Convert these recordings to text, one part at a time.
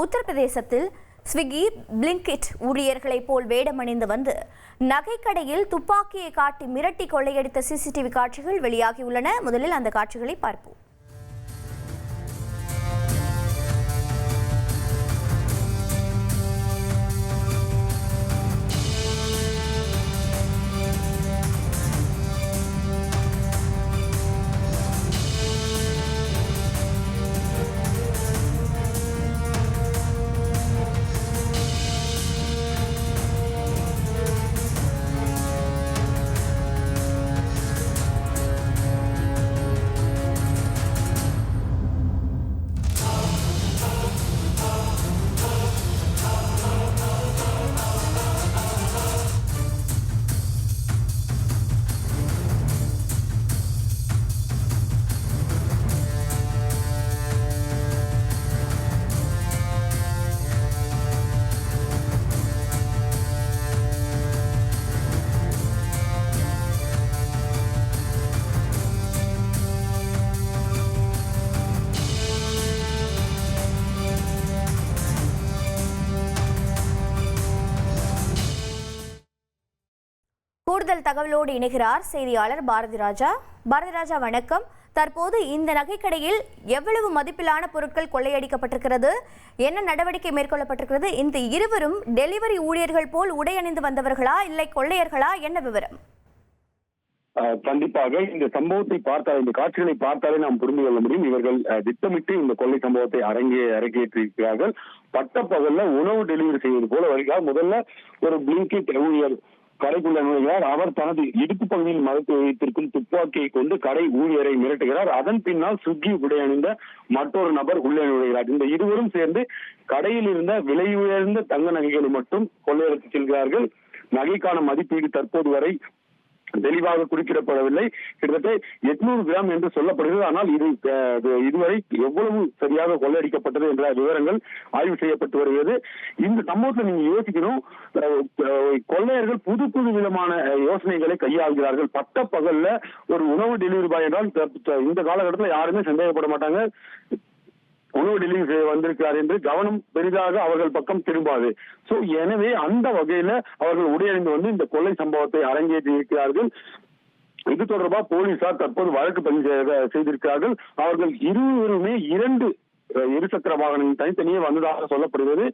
உத்தரப்பிரதேசத்தில் Swiggy, Blinkit ஊழியர்களைப் போல் வேடமணிந்து வந்து நகைக்கடையில் துப்பாக்கியை காட்டி மிரட்டி கொள்ளையடித்த சிசிடிவி காட்சிகள் வெளியாகியுள்ளன. முதலில் அந்த காட்சிகளை பார்ப்போம். கூடுதல் தகவலோடு இணைகிறார் செய்தியாளர் பாரதிராஜா. பாரதிராஜா, வணக்கம். தற்போது இந்த நகைக்கடையில் எவ்வளவு மதிப்பிலான பொருட்கள் கொள்ளையடிக்கப்பட்டிருக்கிறது, என்ன நடவடிக்கை மேற்கொள்ளப்பட்டிருக்கிறது? இந்த இருவரும் டெலிவரி ஊழியர்கள் போல் உடை அணிந்து வந்தவர்களா, இல்லை கொள்ளையர்களா, என்ன விவரம்? கண்டிப்பாக இந்த சம்பவத்தை பார்த்தால், இந்த காட்சிகளை பார்த்தாலே நாம் புரிந்து கொள்ள முடியும். இவர்கள் திட்டமிட்டு இந்த கொள்ளை சம்பவத்தை அரங்கேற்றிருக்கிறார்கள். பட்டப்பகல்ல உணவு டெலிவரி செய்வது போல வருகிறார். முதல்ல ஒரு பிளிங்கிட் ஊழியர் கடைக்குள்ள நுழைகிறார். அவர் தனது இடுப்பு பகுதியில் மறைத்து வைத்திருக்கும் துப்பாக்கியை கொண்டு கடை ஊழியரை மிரட்டுகிறார். அதன் பின்னால் ஸ்விக்கி உடை அணிந்த மற்றொரு நபர் உள்ளே நுழைகிறார். இந்த இருவரும் சேர்ந்து கடையில் இருந்த விலை உயர்ந்த தங்க நகைகளை மட்டும் கொள்ளையடித்து செல்கிறார்கள். நகைக்கான மதிப்பீடு தற்போது வரை தெளிவாக குறிப்பிடப்படவில்லை. கிட்டத்தட்ட 800 கிராம் என்று சொல்லப்படுகிறது. ஆனால் இதுவரை எவ்வளவு சரியாக கொள்ளையடிக்கப்பட்டது என்ற விவரங்கள் ஆய்வு செய்யப்பட்டு வருகிறது. இந்த சம்பவத்தில் நீங்க யோசிக்கணும், கொள்ளையர்கள் புது புது விதமான யோசனைகளை கையாள்கிறார்கள். பட்ட பகல்ல ஒரு உணவு டெலிவரி பாய் என்றால் இந்த காலகட்டத்தில் யாருமே சந்தேகப்பட மாட்டாங்க. உணவு டெலிவரி வந்திருக்கிறார் என்று கவனம் பெரிதாக அவர்கள் பக்கம் திரும்பாது. சோ எனவே அந்த வகையில அவர்கள் உடையணிந்து வந்து இந்த கொள்ளை சம்பவத்தை அரங்கேற்றி இருக்கிறார்கள். இது தொடர்பாக போலீசார் தற்போது வழக்கு பதிவு செய்திருக்கிறார்கள். அவர்கள் இருவருமே 2 இருசக்கர வாகனங்கள் தனித்தனியே வந்ததாக சொல்லப்படுகிறது.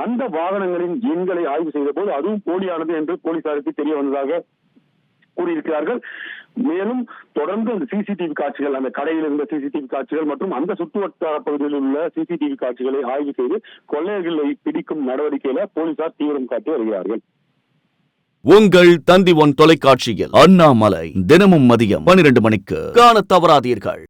அந்த வாகனங்களின் எண்களை ஆய்வு செய்த போது அதுவும் போலியானது என்று போலீசாருக்கு தெரிய வந்ததாக கூறியிருக்கிறார்கள். மேலும் தொடர்ந்து அந்த சிசிடிவி காட்சிகள், அந்த கடையில் இருந்த சிசிடிவி காட்சிகள் மற்றும் அந்த சுற்றுவட்டார பகுதியில் உள்ள சிசிடிவி காட்சிகளை ஆய்வு செய்து கொள்ளையர்களை பிடிக்கும் நடவடிக்கையில போலீசார் தீவிரம் காட்டி வருகிறார்கள். உங்கள் தந்தி ஒன் தொலைக்காட்சியில் அண்ணாமலை தினமும் மதியம் 12 மணிக்கு காண தவறாதீர்கள்.